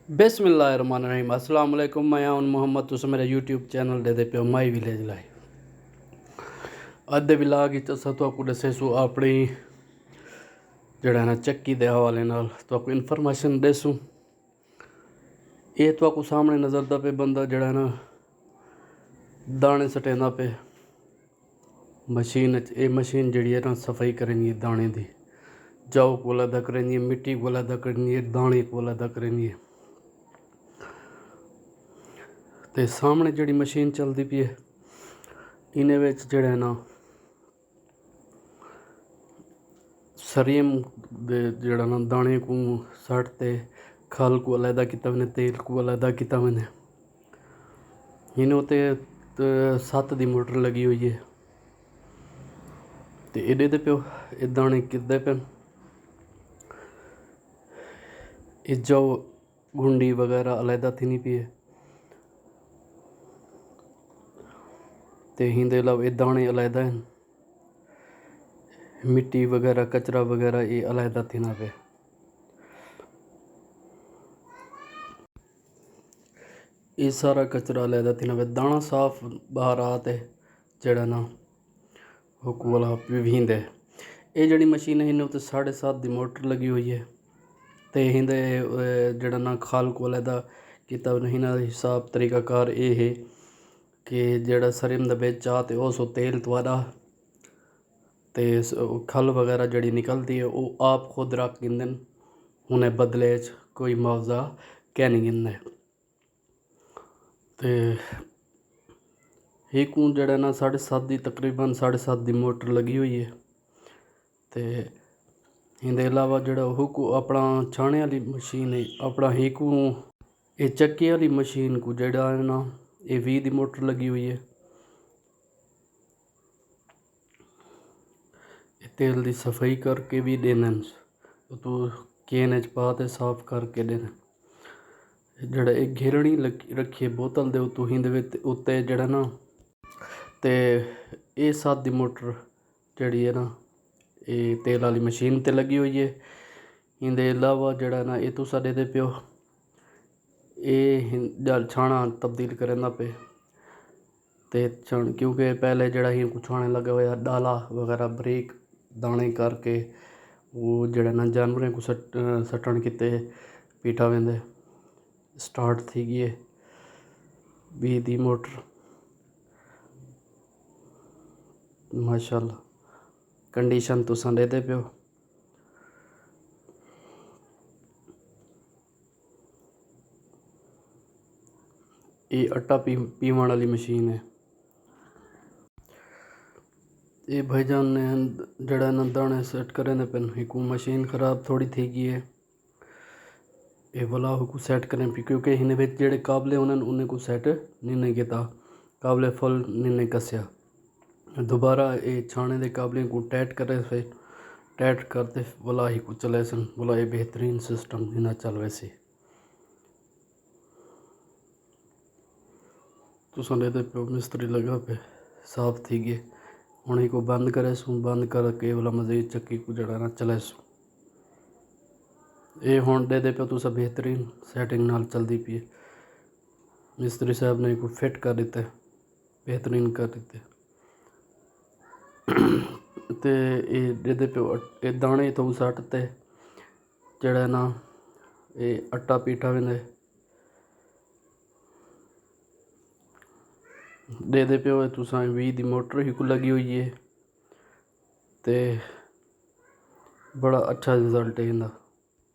बिस्मिल्लाहिर्रहमानिर्रहीम अस्सलाम वालेकुम। मैं हूं मोहम्मद, तुस मेरे यूट्यूब चैनल दे पे माई विलेज लाइफ। अज दे विलाग अस तुहानू दस्सेसू अपनी जड़ा चक्की के हवाले नाल तुहानू इन्फॉर्मेशन देसूँ। ये तुहानू सामने नज़रदा पे बंदा जड़ा ना दाने सटेंदा पे मशीन ये मशीन जी है ना सफाई करनी है दाने की। जाऊ को अलग करनी है, मिट्टी को अलग करनी है, दाने को अलग करनी है। तो सामने जी मशीन चलती पी है इन्हें जड़ा ना सरियम दे जड़ा ना दाने को सटते खल को अलहदा किया मैंने, तेल को अलहदा किया मैंने। इन्हें उत्ते 7 दी मोटर लगी हुई है। तो एडे दे प्यो ये दाने कितने पे जाओ गुंडी वगैरह अलहदा थी नहीं पी है। तो हिंदे अलावा ये दाने अलहदा हैं, मिट्टी वगैरह कचरा वगैरह ये अलहदा थी ना पे। ये सारा कचरा अलहदा थी ना पे, दाना साफ बाहर आते जड़ा ना हुक वाला हिंदे। ये जड़ी मशीन है इन्हें 7.5 दी मोटर लगी हुई है। तो हिंदे जड़ा ना खाल को अलहदा किया इन्होंने हिसाब तरीकाकार ये है कि जड़ा सरियम दा बिच आ तो उस तेल द्वारा तो खल वगैरह जड़ी निकलती है वो आप खुद रख गिंदे उन्हें बदले कोई मुआवजा क्या नहीं गिंदे। तो एक जड़ा ना 7.5 दी तकरीबन 7.5 दी मोटर लगी हुई है। तो इनके अलावा जड़ा हुकू अपना छाने वाली मशीन है अपना हिकू ये चक्की वाली मशीन को जड़ा है ना ये 20 दी मोटर लगी हुई है। तेल की सफाई करके भी देने तो केन च पा के साफ करके देने। जड़ा एक घेरणी रखी है बोतल दे उतों ही उत्ते जड़ा ना तो ये 7 दी मोटर जड़ी है ना ये तेल वाली मशीन ते लगी हुई है। इनके अलावा जड़ा ना ये तुसा दे प्यो ये छाना तब्दील करना पे ते क्योंकि पहले जड़ा ही कुछ छाने लगा हुआ डाला वगैरह बरीक दाने करके वो जड़ा ना जानवरों को सटन किते पीठा वेंदे स्टार्ट थी गई है 20 दी मोटर। माशाल्लाह कंडीशन तुसा देते प्यो। ये आटा पीवन वाली मशीन है। ये भाईजान ने जड़ा ना दाने सेट करें पेन एक मशीन खराब थोड़ी थी गई है। ये वाला को सेट करें पी क्योंकि इन्हें जेडे काबले उन्हें उन्हें को सेट नहीं किया काबले फुल नहीं कसया। दोबारा ये छाने के काबले को टैट करे फिर टैट करते वाला ही को चले सन वाला ये बेहतरीन सिस्टम इन्हें चल वैसे। तो संडे पे मिस्त्री लगा पे साफ थी गए हूँ को बंद करे सूँ बंद करके वाला मजीद चक्की को जड़ा ना चले सूँ ये हूँ दे पे तो सब बेहतरीन सैटिंग नाल चलती पी है। मिस्त्री साहब ने को फिट कर दिते बेहतरीन कर दिते। तो ये दे पे ये दाने तो सटते जड़ा ना ये आटा पीठा वेंदे दे पे तुसा 20 दी मोटर ही को लगी हुई है। तो बड़ा अच्छा रिजल्ट है इनका।